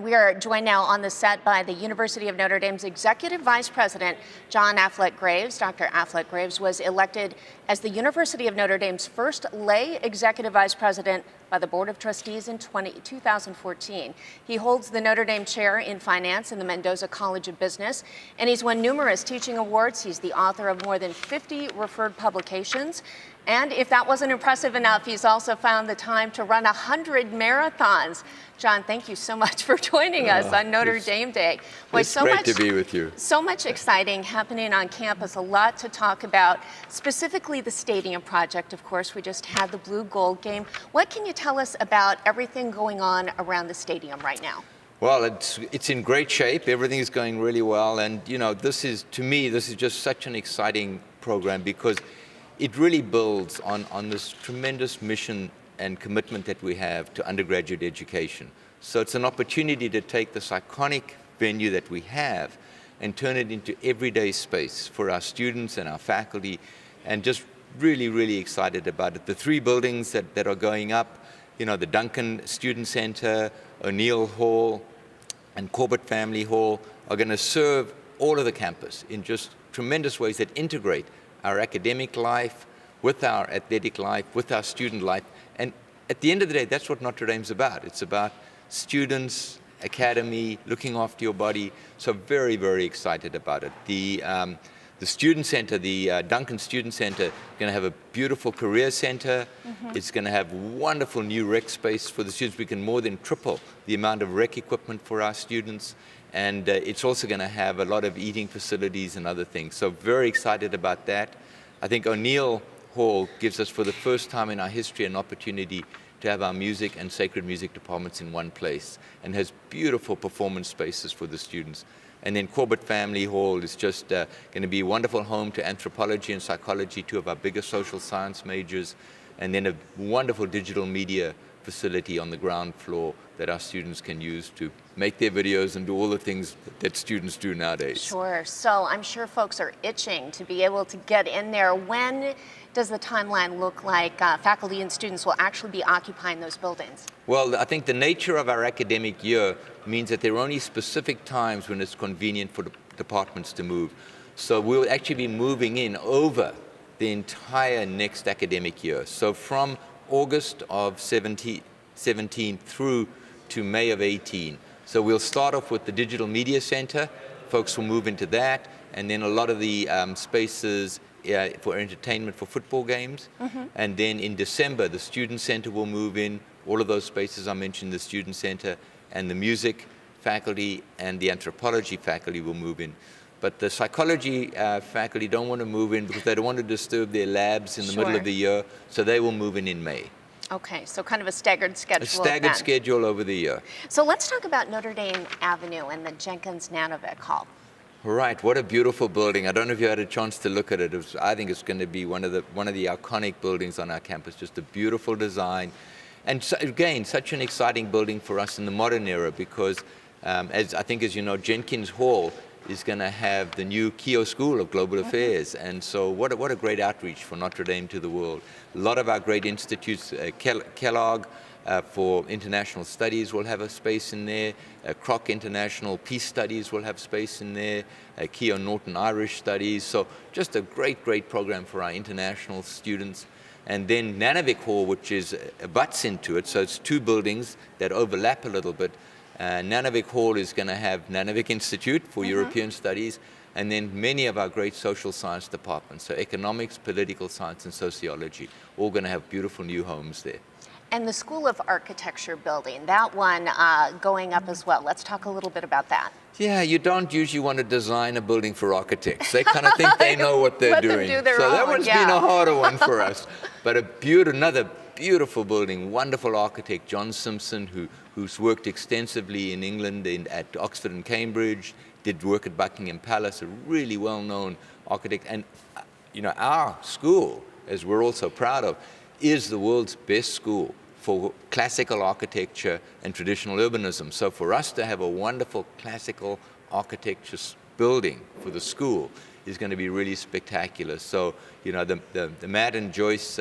We are joined now on the set by the University of Notre Dame's Executive Vice President, John Affleck-Graves. Dr. Affleck-Graves was elected as the University of Notre Dame's first lay Executive Vice President by the Board of Trustees in 2014. He holds the Notre Dame Chair in Finance in the Mendoza College of Business, and he's won numerous teaching awards. He's the author of more than 50 referred publications. And if that wasn't impressive enough, he's also found the time to run 100 marathons. John, thank you so much for joining us on Notre Dame Day. Boy, it's great to be with you. So much exciting happening on campus, a lot to talk about, specifically the stadium project. Of course, we just had the Blue Gold game. What can you tell us about everything going on around the stadium right now? Well, it's in great shape. Everything is going really well. And, you know, to me, this is just such an exciting program because it really builds on this tremendous mission and commitment that we have to undergraduate education. So it's an opportunity to take this iconic venue that we have and turn it into everyday space for our students and our faculty, and just really, really excited about it. The three buildings that are going up, you know, the Duncan Student Center, O'Neill Hall, and Corbett Family Hall are going to serve all of the campus in just tremendous ways that integrate our academic life with our athletic life, with our student life. And at the end of the day, that's what Notre Dame's about. It's about students, academy, looking after your body. So very, very excited about it. The Student Center, the Duncan Student Center, going to have a beautiful career center. It's going to have wonderful new rec space for the students. We can more than triple the amount of rec equipment for our students. And it's also going to have a lot of eating facilities and other things. So very excited about that. I think O'Neill Hall gives us, for the first time in our history, an opportunity to have our music and sacred music departments in one place, and has beautiful performance spaces for the students. And then Corbett Family Hall is just going to be a wonderful home to anthropology and psychology, two of our biggest social science majors, and then a wonderful digital media facility on the ground floor that our students can use to make their videos and do all the things that students do nowadays. Sure. So I'm sure folks are itching to be able to get in there. When does the timeline look like faculty and students will actually be occupying those buildings? Well, I think the nature of our academic year means that there are only specific times when it's convenient for the departments to move. So we'll actually be moving in over the entire next academic year. So from August of 17 through to May of 18. So we'll start off with the Digital Media Center. Folks will move into that, and then a lot of the spaces for entertainment for football games. And then in December, the Student Center will move in. All of those spaces I mentioned, the Student Center, and the music faculty and the anthropology faculty will move in. But the psychology faculty don't want to move in because they don't want to disturb their labs in the middle of the year, so they will move in May. Okay, so kind of a staggered schedule. A staggered schedule over the year. So let's talk about Notre Dame Avenue and the Jenkins-Nanovic Hall. Right, what a beautiful building. I don't know if you had a chance to look at it. I think it's going to be one of the iconic buildings on our campus. Just a beautiful design. And so, again, such an exciting building for us in the modern era because, as you know, Jenkins Hall is going to have the new Keough School of Global Affairs. And so what a great outreach for Notre Dame to the world. A lot of our great institutes, Kellogg for International Studies will have a space in there. Kroc International Peace Studies will have space in there. Keough Norton Irish Studies. So just a great, great program for our international students. And then Nanovic Hall, which butts into it, so it's two buildings that overlap a little bit. Nanovic Hall is going to have Nanovic Institute for European Studies, and then many of our great social science departments, so economics, political science, and sociology, all going to have beautiful new homes there. And the School of Architecture building, that one going up as well. Let's talk a little bit about that. Yeah, you don't usually want to design a building for architects. They kind of think they know what they're doing. Them do their so own, that one's been a harder one for us. But another beautiful building, wonderful architect, John Simpson, who's worked extensively in England at Oxford and Cambridge, did work at Buckingham Palace, a really well-known architect. And, you know, our school, as we're all so proud of, is the world's best school for classical architecture and traditional urbanism. So for us to have a wonderful classical architecture building for the school is going to be really spectacular. So, you know, the Matt and Joyce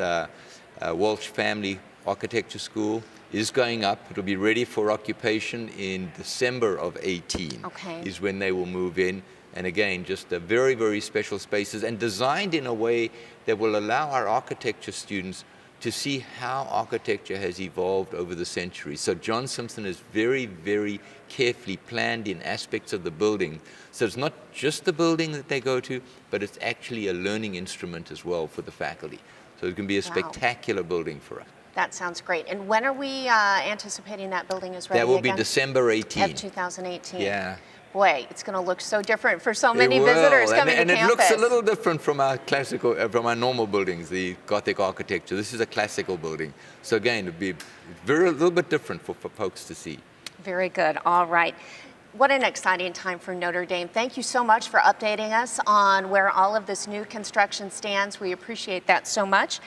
Walsh Family Architecture School is going up. It'll be ready for occupation in December of 18. Okay. Is when they will move in. And again, just a very, very special spaces and designed in a way that will allow our architecture students to see how architecture has evolved over the centuries. So John Simpson is very, very carefully planned in aspects of the building. So it's not just the building that they go to, but it's actually a learning instrument as well for the faculty. So it can be a spectacular building for us. That sounds great. And when are we anticipating that building is ready That will again? be December 18. Of 2018. Yeah. Boy, it's going to look so different for so many visitors coming to campus. And it looks a little different from our classical, from our normal buildings, the Gothic architecture. This is a classical building. So again, it'll be a little bit different for folks to see. Very good. All right. What an exciting time for Notre Dame. Thank you so much for updating us on where all of this new construction stands. We appreciate that so much.